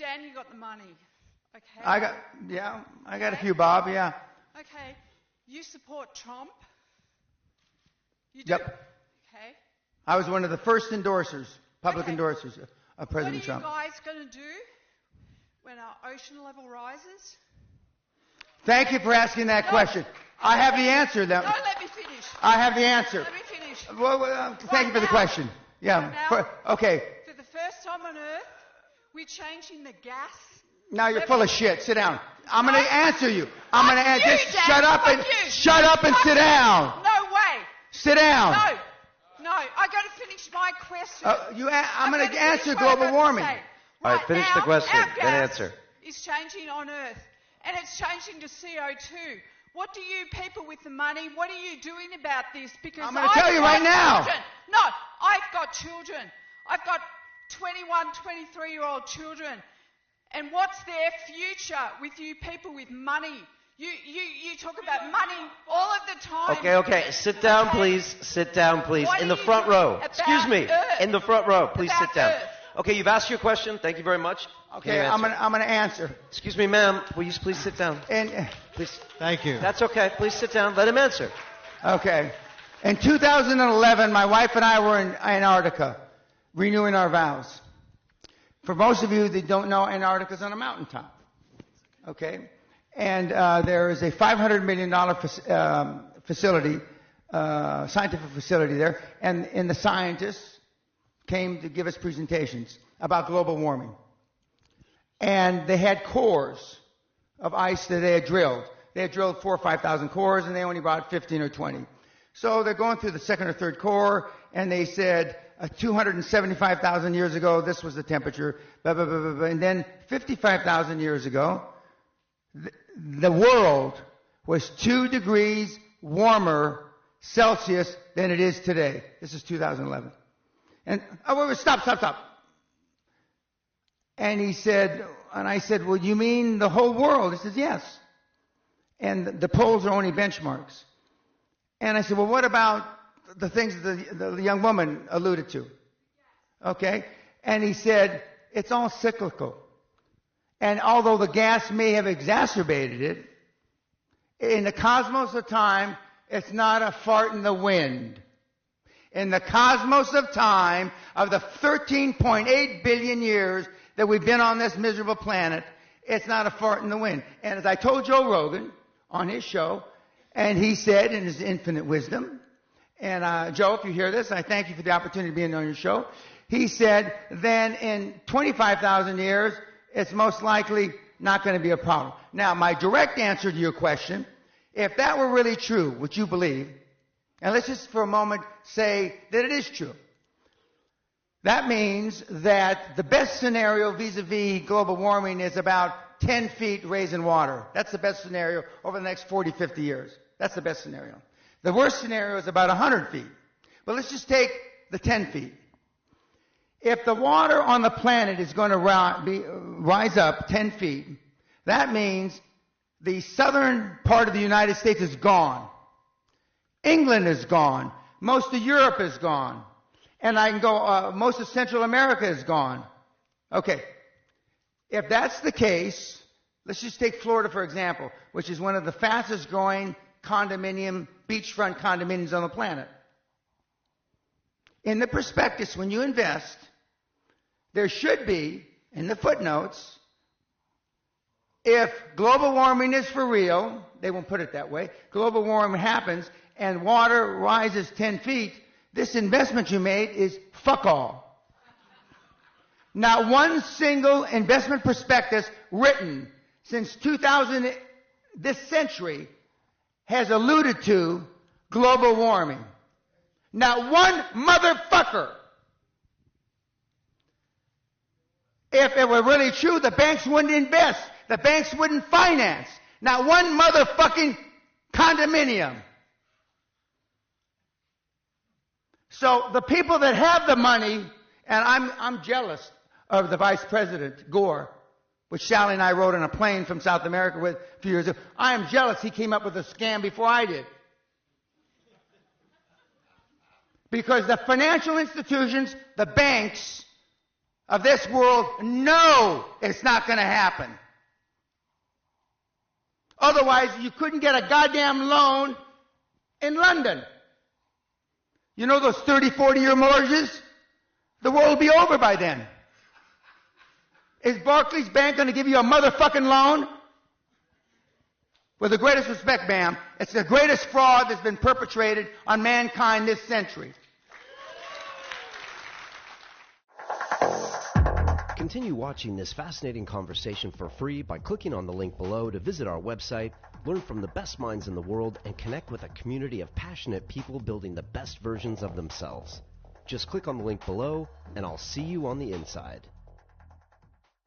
understand you got the money. Okay. I got a few, Bob, yeah. Okay. You support Trump? You do? Yep. Okay. I was one of the first endorsers, public endorsers of President Trump. What are you guys going to do when our ocean level rises? Thank you for asking that question. I have the answer. Don't let me finish. I have the answer. Let me finish. Well, thank you for the question. Yeah. Okay. For the first time on Earth, we're changing the gas. Now you're full of shit. Sit down. I'm going to answer you. I'm going to answer. Just shut up and sit down. No way. Sit down. No. I got to finish my question. I'm going to answer global warming. All right, finish the question, then answer. It's changing on Earth, and it's changing to CO2. What do you people with the money, what are you doing about this? Because I'm going to tell you right now. No, I've got children. I've got 21, 23-year-old children. And what's their future with you people with money? You talk about money all of the time. Okay. Sit down, please. Sit down, please. In the front row. Excuse me. In the front row. Please sit down. Okay, you've asked your question. Thank you very much. Okay, I'm going to answer. Excuse me, ma'am. Please sit down. Please. Thank you. That's okay. Please sit down. Let him answer. Okay. In 2011, my wife and I were in Antarctica, renewing our vows. For most of you that don't know, Antarctica's on a mountaintop. Okay? And there is a $500 million facility, scientific facility there, and the scientists came to give us presentations about global warming. And they had cores of ice that they had drilled. They had drilled 4,000 or 5,000 cores, and they only brought 15 or 20. So they're going through the second or third core, and they said 275,000 years ago, this was the temperature, blah, blah, blah, blah, blah. And then 55,000 years ago, the world was 2 degrees warmer Celsius than it is today. This is 2011. And, stop. And he said, and I said, well, you mean the whole world? He says, yes. And the poles are only benchmarks. And I said, well, what about the things that the young woman alluded to? Okay? And he said, it's all cyclical. And although the gas may have exacerbated it, in the cosmos of time, it's not a fart in the wind. In the cosmos of time, of the 13.8 billion years that we've been on this miserable planet, it's not a fart in the wind. And as I told Joe Rogan on his show, and he said in his infinite wisdom, and Joe, if you hear this, I thank you for the opportunity of being on your show. He said, then in 25,000 years, it's most likely not going to be a problem. Now, my direct answer to your question, if that were really true, which you believe, and let's just for a moment say that it is true. That means that the best scenario vis-a-vis global warming is about 10 feet raise in water. That's the best scenario over the next 40, 50 years. That's the best scenario. The worst scenario is about 100 feet. But let's just take the 10 feet. If the water on the planet is going to rise up 10 feet, that means the southern part of the United States is gone. England is gone. Most of Europe is gone. And I can go, most of Central America is gone. Okay. If that's the case, let's just take Florida, for example, which is one of the fastest growing beachfront condominiums on the planet. In the prospectus, when you invest, there should be, in the footnotes, if global warming is for real, they won't put it that way, global warming happens and water rises 10 feet, this investment you made is fuck all. Not one single investment prospectus written since 2000, this century, has alluded to global warming. Not one motherfucker. If it were really true, the banks wouldn't invest. The banks wouldn't finance. Not one motherfucking condominium. So the people that have the money, and I'm jealous of the Vice President, Gore, which Sally and I rode on a plane from South America with a few years ago. I am jealous he came up with a scam before I did. Because the financial institutions, the banks, of this world know it's not going to happen. Otherwise, you couldn't get a goddamn loan in London. You know those 30, 40-year mortgages? The world will be over by then. Is Barclays Bank going to give you a motherfucking loan? With the greatest respect, ma'am, it's the greatest fraud that's been perpetrated on mankind this century. Continue watching this fascinating conversation for free by clicking on the link below to visit our website, learn from the best minds in the world, and connect with a community of passionate people building the best versions of themselves. Just click on the link below, and I'll see you on the inside.